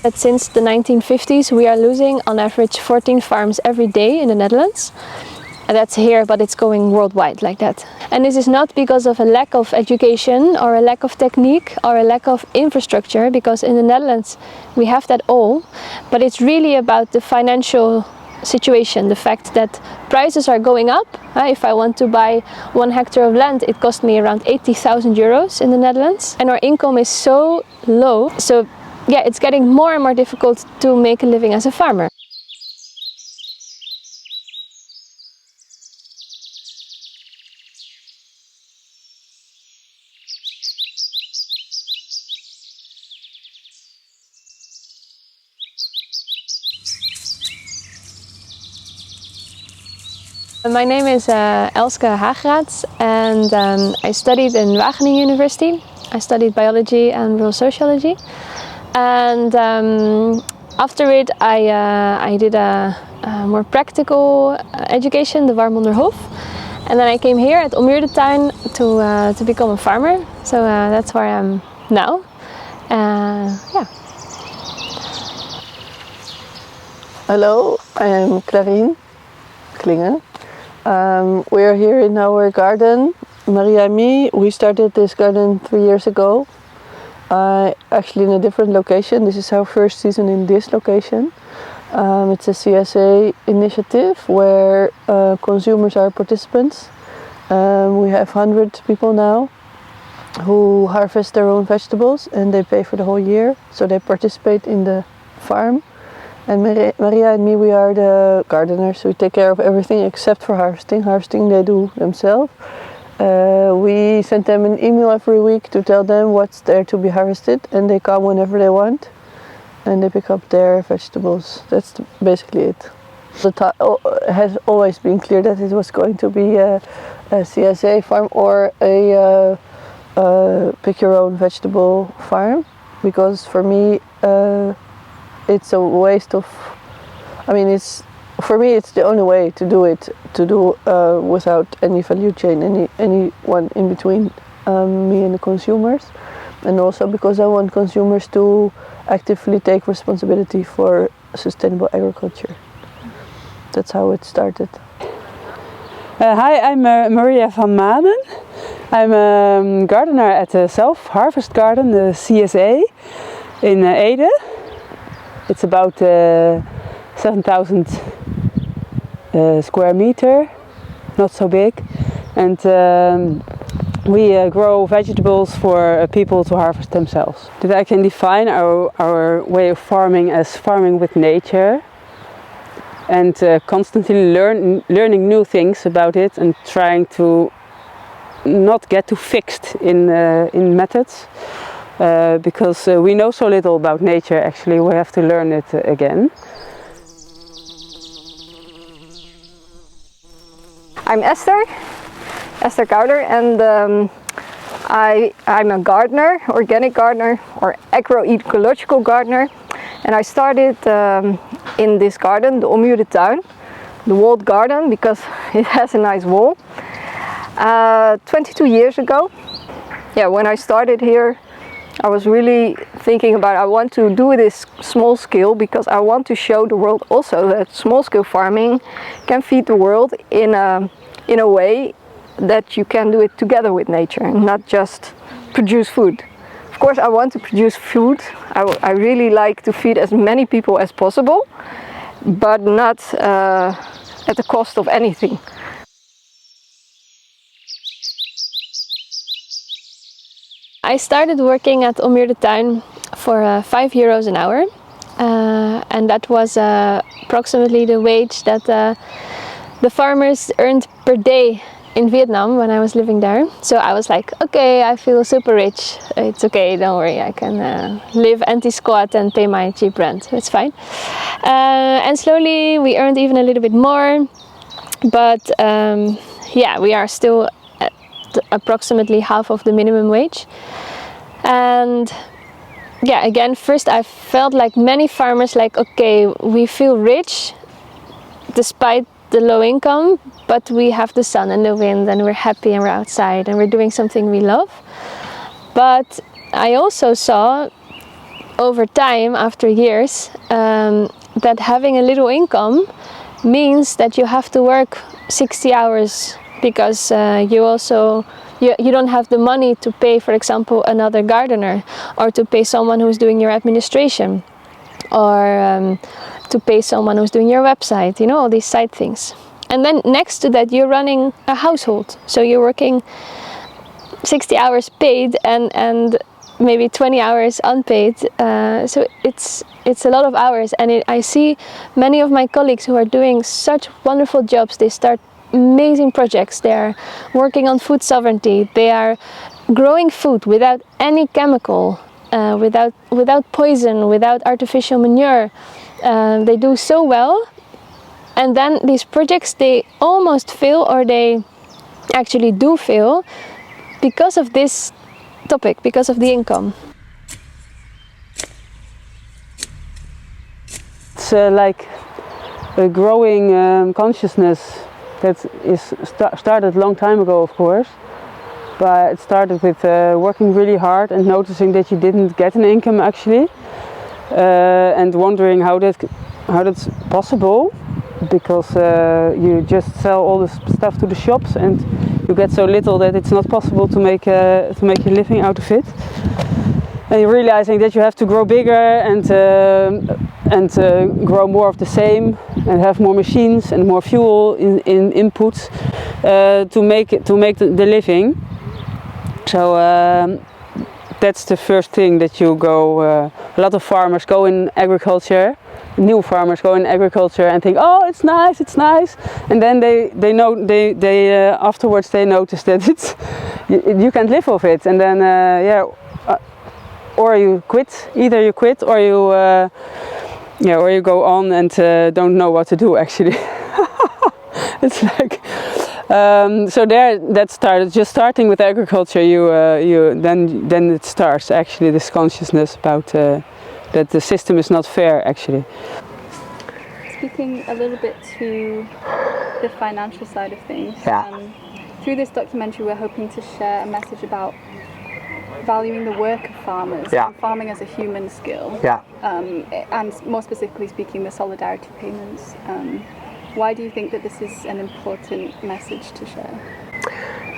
That since the 1950s we are losing on average 14 farms every day in the Netherlands. And that's here, but it's going worldwide like that. And this is not because of a lack of education or a lack of technique or a lack of infrastructure, because in the Netherlands we have that all, but it's really about the financial situation, the fact that prices are going up. If I want to buy 1 hectare of land, it cost me around 80,000 euros in the Netherlands, and our income is so low. So yeah, it's getting more and more difficult to make a living as a farmer. My name is Elske Hageraats, and I studied in Wageningen University. I studied biology and rural sociology, and after it I did a more practical education, the Warmonderhof, and then I came here at Ommuurdetuin to become a farmer. So that's where I am now. Yeah. Hello, I am Clarine Klingen. We are here in our garden, Maria and me. We started this garden 3 years ago, actually in a different location. This is our first season in this location. It's a CSA initiative where consumers are participants. We have 100 people now who harvest their own vegetables, and they pay for the whole year, so they participate in the farm. And Maria and me, we are the gardeners. We take care of everything except for harvesting. Harvesting they do themselves. We send them an email every week to tell them what's there to be harvested, and they come whenever they want and they pick up their vegetables. That's basically it. It has always been clear that it was going to be a CSA farm or a pick your own vegetable farm, because for me it's a waste of, for me it's the only way to do it, without any value chain, anyone in between me and the consumers, and also because I want consumers to actively take responsibility for sustainable agriculture. That's how it started. Hi, I'm Maria van Manen. I'm a gardener at the Self Harvest Garden, the CSA, in Ede. It's about 7,000 square meter, not so big, and we grow vegetables for people to harvest themselves. That I can define our way of farming as farming with nature, and constantly learning new things about it, and trying to not get too fixed in methods. Because we know so little about nature, actually we have to learn it again. I'm Esther Kouder, and I'm a gardener, organic gardener or agroecological gardener, and I started in this garden, the Ommuurdetuin, the walled garden, because it has a nice wall, 22 years ago. Yeah, when I started here I was really thinking about, I want to do this small scale because I want to show the world also that small scale farming can feed the world in a way that you can do it together with nature and not just produce food. Of course I want to produce food. I really like to feed as many people as possible, but not at the cost of anything. I started working at Ommuurdetuin for €5 an hour, and that was approximately the wage that the farmers earned per day in Vietnam when I was living there. So I was like, okay, I feel super rich. It's okay, don't worry, I can live anti-squat and pay my cheap rent. It's fine. And slowly we earned even a little bit more, but yeah, we are still at approximately half of the minimum wage. And yeah, again, first I felt like many farmers, like, okay, we feel rich despite the low income, but we have the sun and the wind and we're happy and we're outside and we're doing something we love. But I also saw over time, after years, that having a little income means that you have to work 60 hours because you don't have the money to pay, for example, another gardener, or to pay someone who's doing your administration, or to pay someone who's doing your website, you know, all these side things. And then next to that, you're running a household, so you're working 60 hours paid and maybe 20 hours unpaid, so it's a lot of hours. And I see many of my colleagues who are doing such wonderful jobs. They start amazing projects. They are working on food sovereignty. They are growing food without any chemical, without poison, without artificial manure. They do so well, and then these projects, they almost fail, or they actually do fail because of this topic, because of the income. It's like a growing consciousness that is started a long time ago, of course, but it started with working really hard and noticing that you didn't get an income actually, and wondering how that's possible, because you just sell all the stuff to the shops and you get so little that it's not possible to make a living out of it. And you're realizing that you have to grow bigger and grow more of the same, and have more machines and more fuel in inputs to make the living. So that's the first thing that you go. A lot of farmers go in agriculture. New farmers go in agriculture and think, oh, it's nice, and then they afterwards they notice that you can't live off it, and then or you quit. Either you quit or you go on and don't know what to do actually. It's like so there that started. Just starting with agriculture, then it starts actually this consciousness about that the system is not fair actually. Speaking a little bit to the financial side of things, through this documentary we're hoping to share a message about valuing the work of farmers, and farming as a human skill, and more specifically speaking, the solidarity payments. Why do you think that this is an important message to share?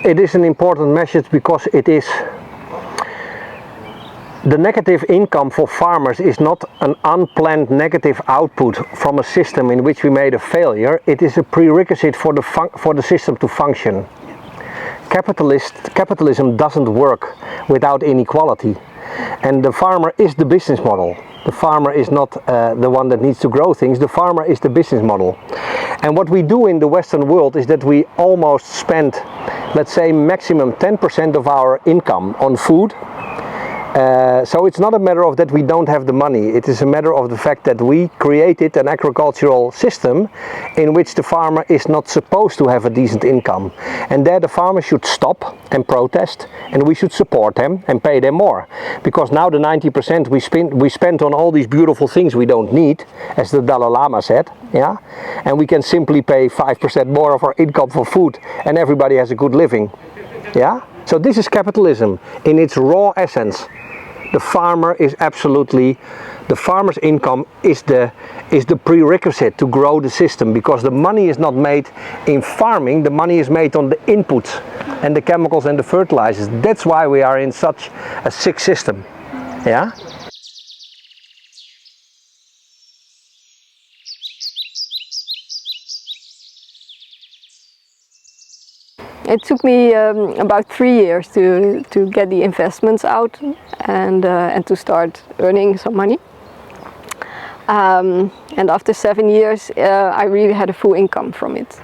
It is an important message because it is the negative income for farmers is not an unplanned negative output from a system in which we made a failure. It is a prerequisite for the system to function. Capitalism doesn't work without inequality, and the farmer is the business model. The farmer is not the one that needs to grow things. The farmer is the business model. And what we do in the Western world is that we almost spend, let's say, maximum 10% of our income on food. So it's not a matter of that we don't have the money. It is a matter of the fact that we created an agricultural system in which the farmer is not supposed to have a decent income. And there the farmer should stop and protest, and we should support them and pay them more. Because now the 90% we spend on all these beautiful things we don't need, as the Dalai Lama said, and we can simply pay 5% more of our income for food, and everybody has a good living. So this is capitalism in its raw essence. The farmer is the farmer's income is the prerequisite to grow the system, because the money is not made in farming, the money is made on the inputs and the chemicals and the fertilizers. That's why we are in such a sick system. It took me about 3 years to get the investments out and to start earning some money. And after 7 years, I really had a full income from it,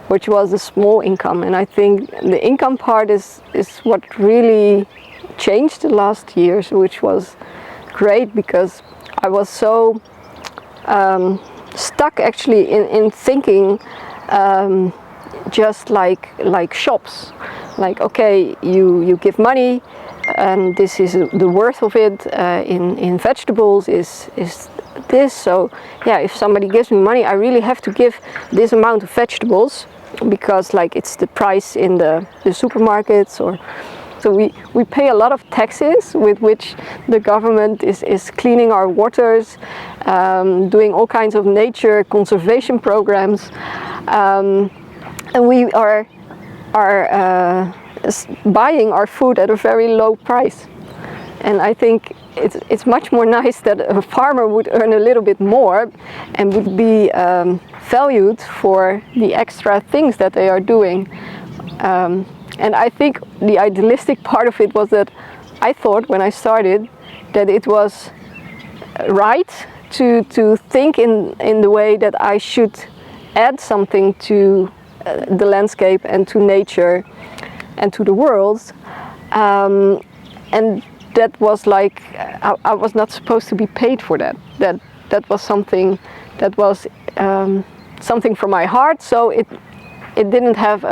which was a small income. And I think the income part is what really changed the last years, which was great, because I was so stuck actually in thinking just like shops, like, okay, you give money and this is the worth of it in vegetables is this. So if somebody gives me money, I really have to give this amount of vegetables, because like it's the price in the supermarkets, So we pay a lot of taxes with which the government is cleaning our waters, doing all kinds of nature conservation programs, and we are buying our food at a very low price. And I think it's much more nice that a farmer would earn a little bit more and would be valued for the extra things that they are doing. And I think the idealistic part of it was that I thought when I started that it was right to think in the way that I should add something to the landscape and to nature and to the world. And that was like, I was not supposed to be paid for that. That was something that was something from my heart, so it didn't have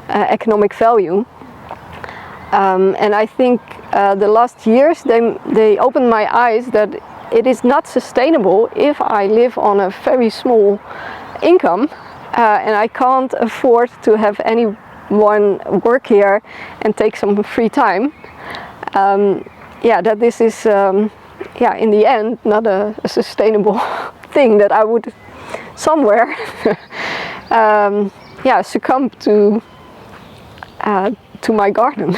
economic value. And I think the last years they opened my eyes that it is not sustainable if I live on a very small income, and I can't afford to have anyone work here and take some free time. That this is in the end not a sustainable thing, that I would somewhere succumb to my garden.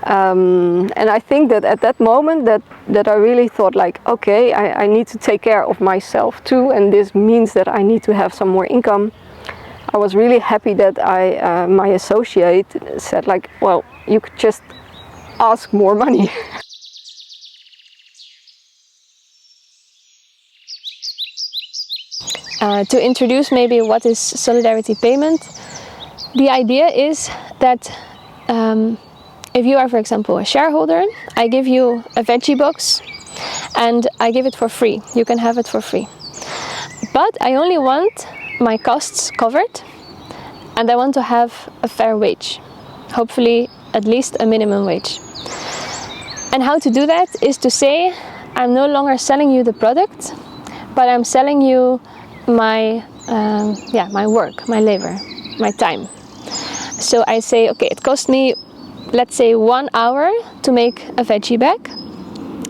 And I think that at that moment that I really thought like, okay, I need to take care of myself too, and this means that I need to have some more income. I was really happy that my associate said like, well, you could just ask more money. To introduce maybe what is solidarity payment, the idea is that if you are, for example, a shareholder, I give you a veggie box and I give it for free. You can have it for free. But I only want my costs covered and I want to have a fair wage, hopefully at least a minimum wage. And how to do that is to say, I'm no longer selling you the product, but I'm selling you my work, my labor, my time. So I say, okay, it cost me, let's say 1 hour to make a veggie bag.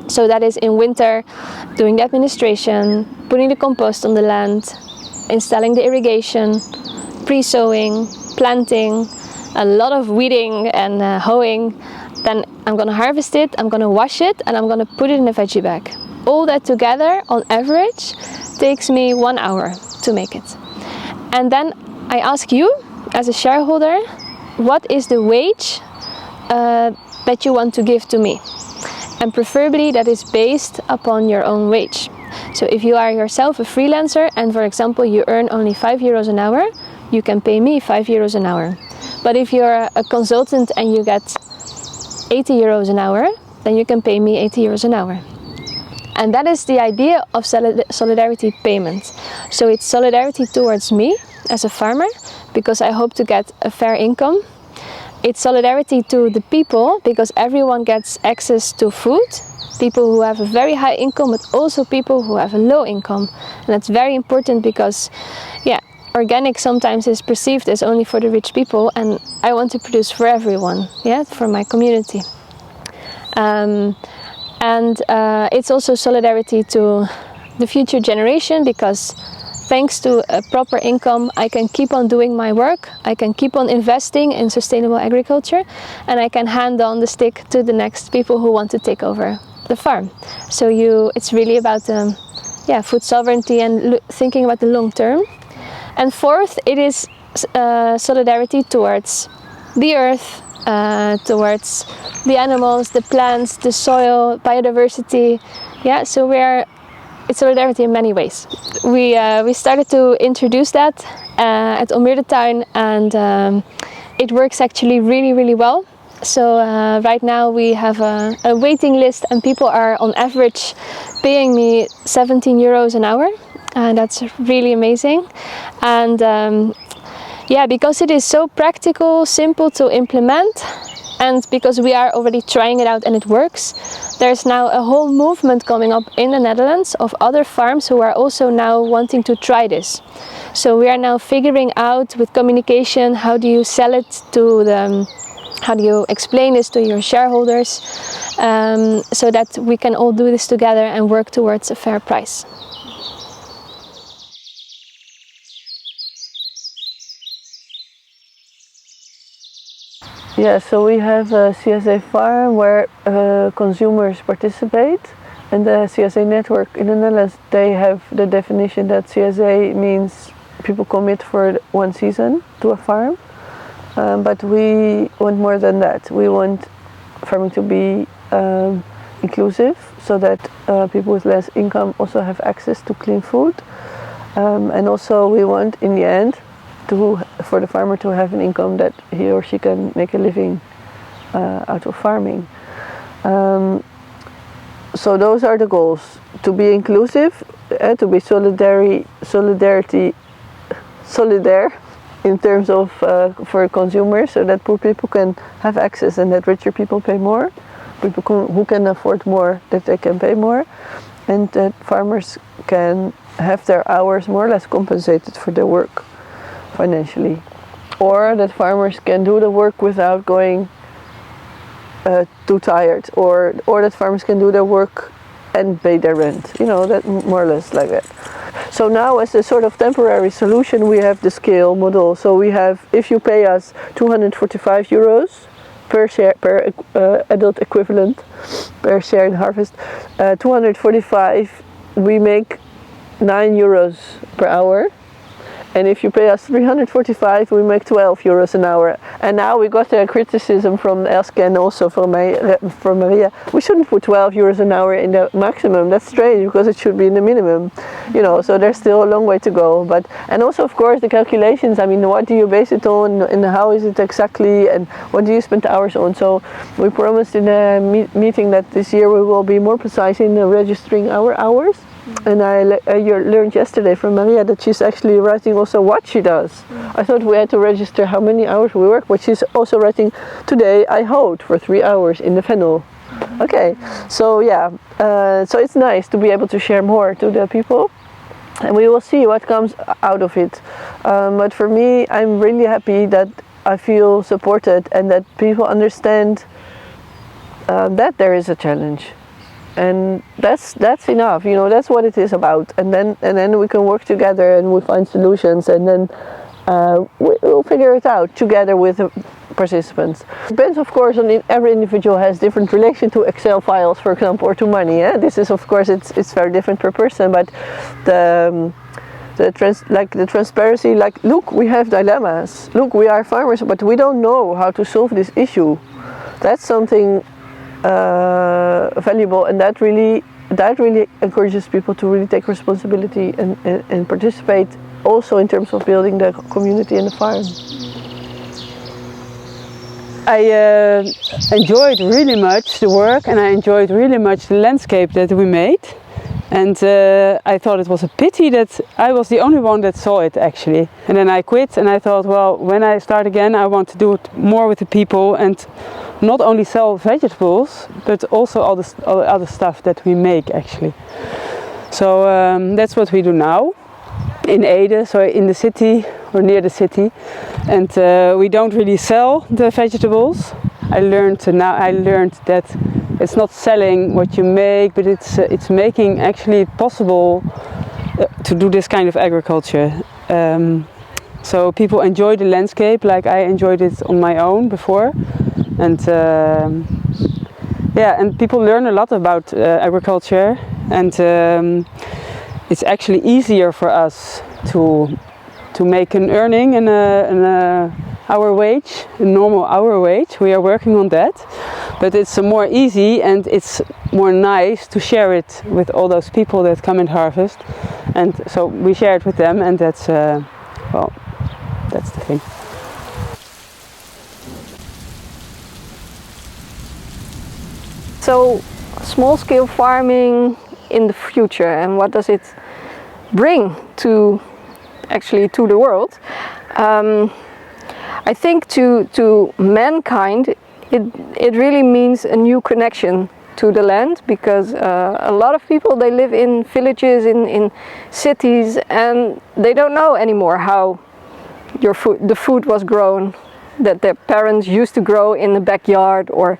So that is in winter, doing the administration, putting the compost on the land, installing the irrigation, pre-sowing, planting, a lot of weeding and hoeing. Then I'm gonna harvest it, I'm gonna wash it, and I'm gonna put it in a veggie bag. All that together, on average, takes me 1 hour to make it. And then I ask you, as a shareholder, what is the wage that you want to give to me? And preferably that is based upon your own wage. So if you are yourself a freelancer and, for example, you earn only €5 an hour, you can pay me €5 an hour. But if you're a consultant and you get €80 an hour, then you can pay me €80 an hour. And that is the idea of solidarity payment. So it's solidarity towards me as a farmer, because I hope to get a fair income. It's solidarity to the people, because everyone gets access to food. People who have a very high income, but also people who have a low income. And that's very important because, organic sometimes is perceived as only for the rich people, and I want to produce for everyone, for my community. And it's also solidarity to the future generation, because thanks to a proper income, I can keep on doing my work, I can keep on investing in sustainable agriculture, and I can hand on the stick to the next people who want to take over the farm. So it's really about food sovereignty and thinking about the long term. And fourth, it is solidarity towards the earth, towards the animals, the plants, the soil, biodiversity. So it's solidarity in many ways. We started to introduce that at Ommuurdetuin, and it works actually really, really well. So right now we have a waiting list, and people are on average paying me €17 an hour, and that's really amazing. And because it is so practical, simple to implement, and because we are already trying it out and it works, there's now a whole movement coming up in the Netherlands of other farms who are also now wanting to try this. So we are now figuring out with communication, how do you sell it to the how do you explain this to your shareholders so that we can all do this together and work towards a fair price. Yeah, so we have a CSA farm where consumers participate, and the CSA network in the Netherlands, they have the definition that CSA means people commit for 1 season to a farm, but we want more than that. We want farming to be inclusive, so that people with less income also have access to clean food, and also we want in the end for the farmer to have an income that he or she can make a living out of farming. So those are the goals: to be inclusive, to be solidaire in terms of for consumers, so that poor people can have access and that richer people pay more. People who can afford more, that they can pay more, and that farmers can have their hours more or less compensated for their work financially, or that farmers can do the work without going too tired, or that farmers can do their work and pay their rent, you know, that more or less like that. So now, as a sort of temporary solution, we have the scale model. So we have, if you pay us 245 euros per share, per adult equivalent per share in harvest, 245, we make 9 euros per hour. And if you pay us 345, we make 12 euros an hour. And now we got a criticism from Elske and also from Maria. We shouldn't put 12 euros an hour in the maximum. That's strange, because it should be in the minimum. You know, so there's still a long way to go. But and also, of course, the calculations. I mean, what do you base it on, and how is it exactly, and what do you spend the hours on? So we promised in a meeting that this year we will be more precise in registering our hours. And I learned yesterday from Maria that she's actually writing also what she does. I thought we had to register how many hours we work, but she's also writing, today I hoed for 3 hours in the fennel. Okay, so yeah, so it's nice to be able to share more to the people, and we will see what comes out of it. But for me, I'm really happy that I feel supported and that people understand that there is a challenge. And that's enough, you know, that's what it is about. And then we can work together and we find solutions, and then we'll figure it out together with the participants. It depends, of course, on every individual has different relation to Excel files, for example, or to money. This is, of course, it's very different per person. But the transparency, like, look, we have dilemmas. Look, we are farmers, but we don't know how to solve this issue. That's something valuable, and that really encourages people to really take responsibility and participate also in terms of building the community and the farm. I enjoyed really much the work, and I enjoyed really much the landscape that we made, and I thought it was a pity that I was the only one that saw it actually. And then I quit, and I thought, well, when I start again, I want to do it more with the people and not only sell vegetables, but also all the other stuff that we make actually. So that's what we do now in Ede, so in the city or near the city, and we don't really sell the vegetables. I learned that it's not selling what you make, but it's making actually possible to do this kind of agriculture. So people enjoy the landscape like I enjoyed it on my own before. And yeah, and people learn a lot about agriculture, and it's actually easier for us to make an earning in an hour wage, a normal hour wage. We are working on that, but it's more easy and it's more nice to share it with all those people that come and harvest, and so we share it with them, and that's well, that's the thing. So, small-scale farming in the future, and what does it bring to the world? I think to mankind, it really means a new connection to the land, because a lot of people, they live in villages, in cities, and they don't know anymore how the food was grown that their parents used to grow in the backyard, or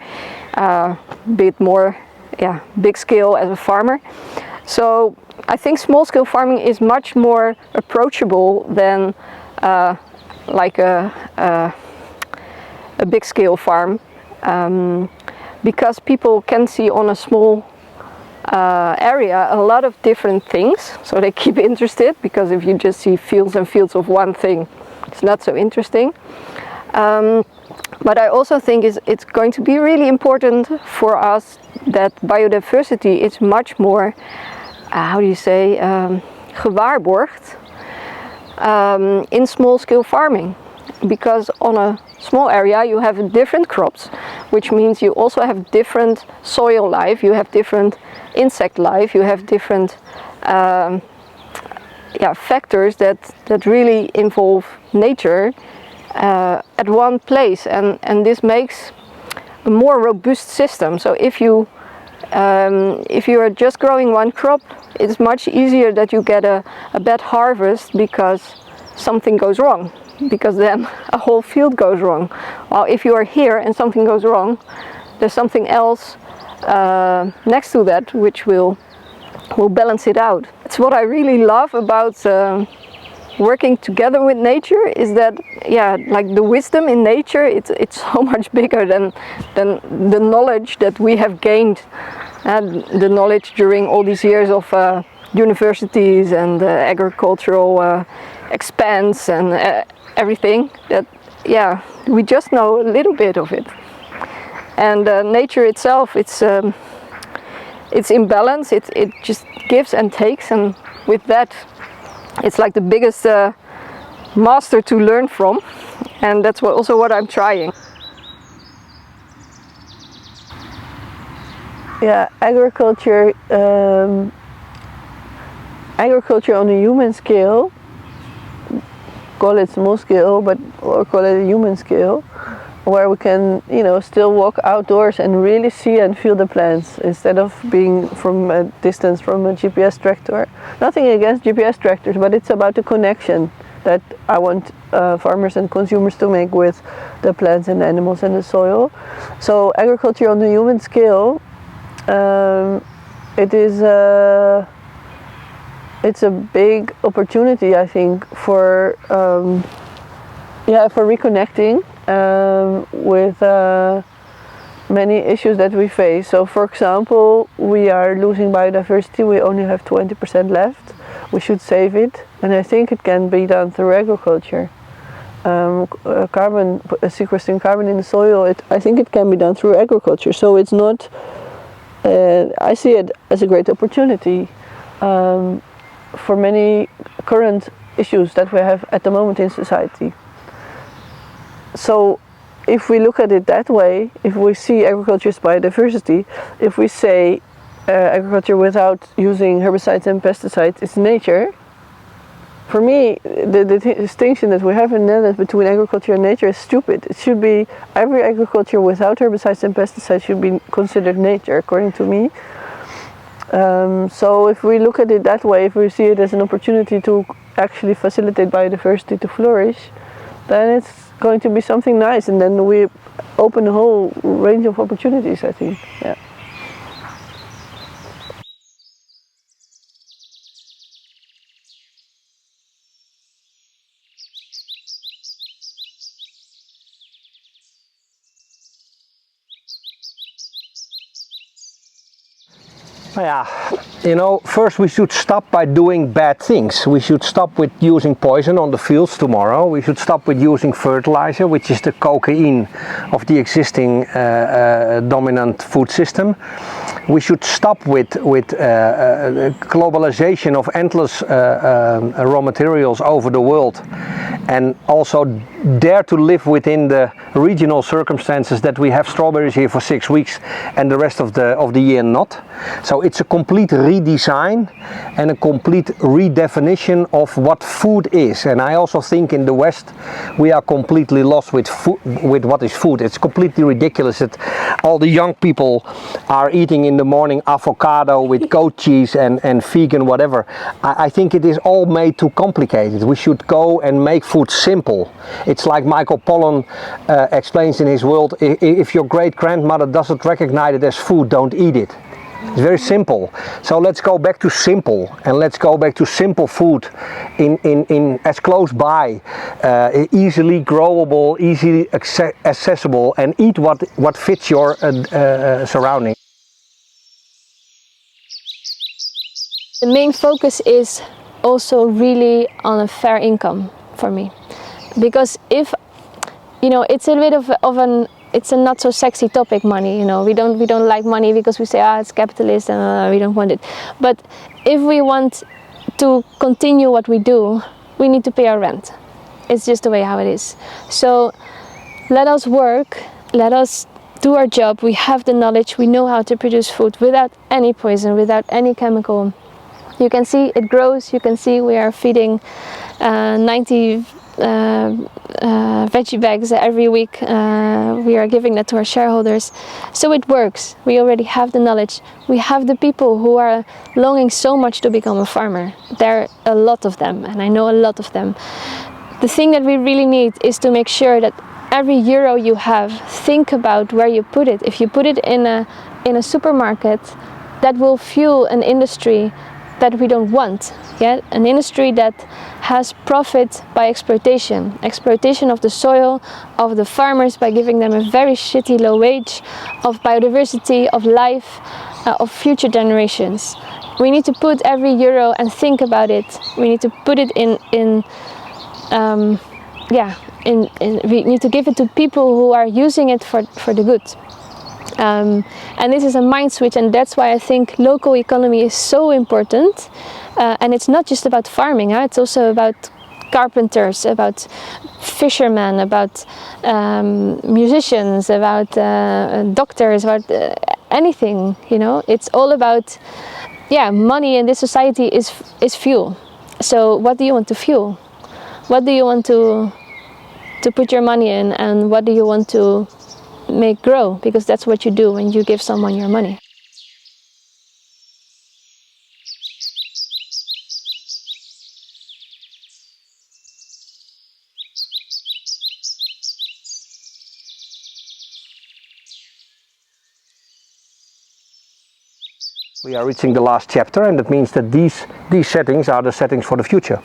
a bit more big scale as a farmer. So I think small scale farming is much more approachable than like a big scale farm, because people can see on a small area a lot of different things, so they keep interested, because if you just see fields and fields of one thing, it's not so interesting. But I also think it's going to be really important for us that biodiversity is much more, how do you say, gewaarborgd in small scale farming. Because on a small area you have different crops, which means you also have different soil life, you have different insect life, you have different factors that really involve nature at one place, and this makes a more robust system. So if you are just growing one crop, it's much easier that you get a bad harvest because something goes wrong, because then a whole field goes wrong. While if you are here and something goes wrong, there's something else next to that which will balance it out. It's what I really love about working together with nature, is that like the wisdom in nature, it's so much bigger than the knowledge that we have gained, and the knowledge during all these years of universities and agricultural expanse and everything, that we just know a little bit of it. And nature itself, it's in balance, it just gives and takes, and with that it's like the biggest master to learn from, and that's also what I'm trying. Yeah, agriculture on a human scale, call it small scale, or call it a human scale, where we can, still walk outdoors and really see and feel the plants instead of being from a distance from a GPS tractor. Nothing against GPS tractors, but it's about the connection that I want farmers and consumers to make with the plants and the animals and the soil. So agriculture on the human scale, it's a big opportunity, I think, for reconnecting with many issues that we face. So for example, we are losing biodiversity, we only have 20% left. We should save it, and I think it can be done through agriculture. Sequestering carbon in the soil, I think it can be done through agriculture. So it's not, I see it as a great opportunity for many current issues that we have at the moment in society. So if we look at it that way, if we see agriculture as biodiversity, if we say agriculture without using herbicides and pesticides is nature, for me the distinction that we have in the Netherlands between agriculture and nature is stupid. It should be every agriculture without herbicides and pesticides should be considered nature, according to me. So if we look at it that way, if we see it as an opportunity to actually facilitate biodiversity to flourish, then it's going to be something nice, and then we open a whole range of opportunities, I think. Yeah. First we should stop by doing bad things. We should stop with using poison on the fields tomorrow. We should stop with using fertilizer, which is the cocaine of the existing dominant food system. We should stop with globalization of endless raw materials over the world, and also dare to live within the regional circumstances that we have strawberries here for 6 weeks and the rest of the year not. So it's a complete redesign and a complete redefinition of what food is. And I also think in the West we are completely lost with what is food. It's completely ridiculous that all the young people are eating eating in the morning avocado with goat cheese and vegan whatever. I think it is all made too complicated. We should go and make food simple. It's like Michael Pollan explains in his world, if your great grandmother doesn't recognize it as food, don't eat it. It's very simple. So let's go back to simple, and let's go back to simple food in as close by, easily growable, easily accessible, and eat what fits your surroundings. The main focus is also really on a fair income for me, because if it's a bit of an it's a not so sexy topic, money. We don't like money because we say it's capitalist and we don't want it. But if we want to continue what we do, we need to pay our rent. It's just the way how it is. So let us work, let us do our job. We have the knowledge, we know how to produce food without any poison, without any chemical. You can see it grows, you can see we are feeding 90 veggie bags every week. We are giving that to our shareholders. So it works. We already have the knowledge. We have the people who are longing so much to become a farmer. There are a lot of them, and I know a lot of them. The thing that we really need is to make sure that every euro you have, think about where you put it. If you put it in a supermarket, that will fuel an industry that we don't want. An industry that has profit by exploitation of the soil, of the farmers by giving them a very shitty low wage, of biodiversity, of life, of future generations. We need to put every euro and think about it. We need to put it we need to give it to people who are using it for the good. And this is a mind switch, and that's why I think local economy is so important. And it's not just about farming, it's also about carpenters, about fishermen, about musicians, about doctors, about anything. It's all about money in this society is fuel. So what do you want to fuel? What do you want to put your money in, and what do you want to make grow? Because that's what you do when you give someone your money. We are reaching the last chapter, and that means that these settings are the settings for the future.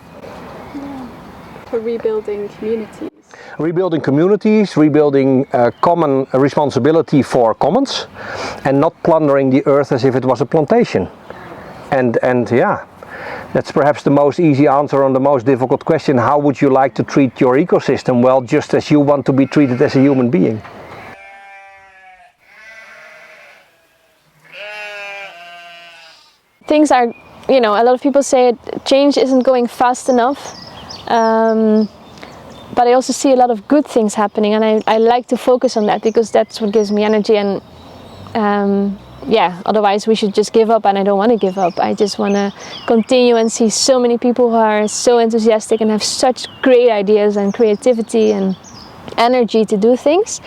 For rebuilding communities. Rebuilding communities, rebuilding common responsibility for commons, and not plundering the earth as if it was a plantation. And that's perhaps the most easy answer on the most difficult question. How would you like to treat your ecosystem? Well, just as you want to be treated as a human being. Things are, a lot of people say change isn't going fast enough. But I also see a lot of good things happening, and I like to focus on that because that's what gives me energy. And otherwise we should just give up, and I don't want to give up. I just want to continue and see so many people who are so enthusiastic and have such great ideas and creativity and energy to do things.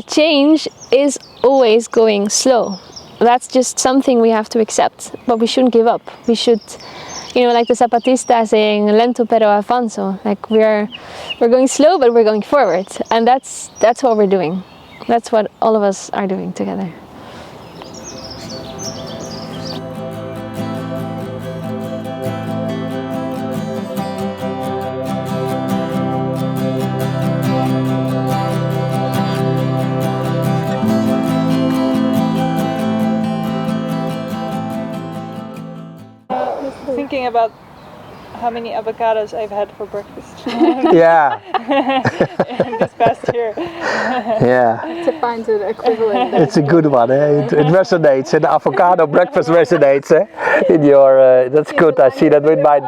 Change is always going slow. That's just something we have to accept, but we shouldn't give up. We should, like the Zapatista saying, lento pero avanzo. Like we're going slow, but we're going forward, and that's what we're doing. That's what all of us are doing together. Thinking about how many avocados I've had for breakfast. Yeah. This past year. Yeah. To find an equivalent. It's a good one. It resonates. The avocado breakfast resonates. In your. That's good. I see that with mine.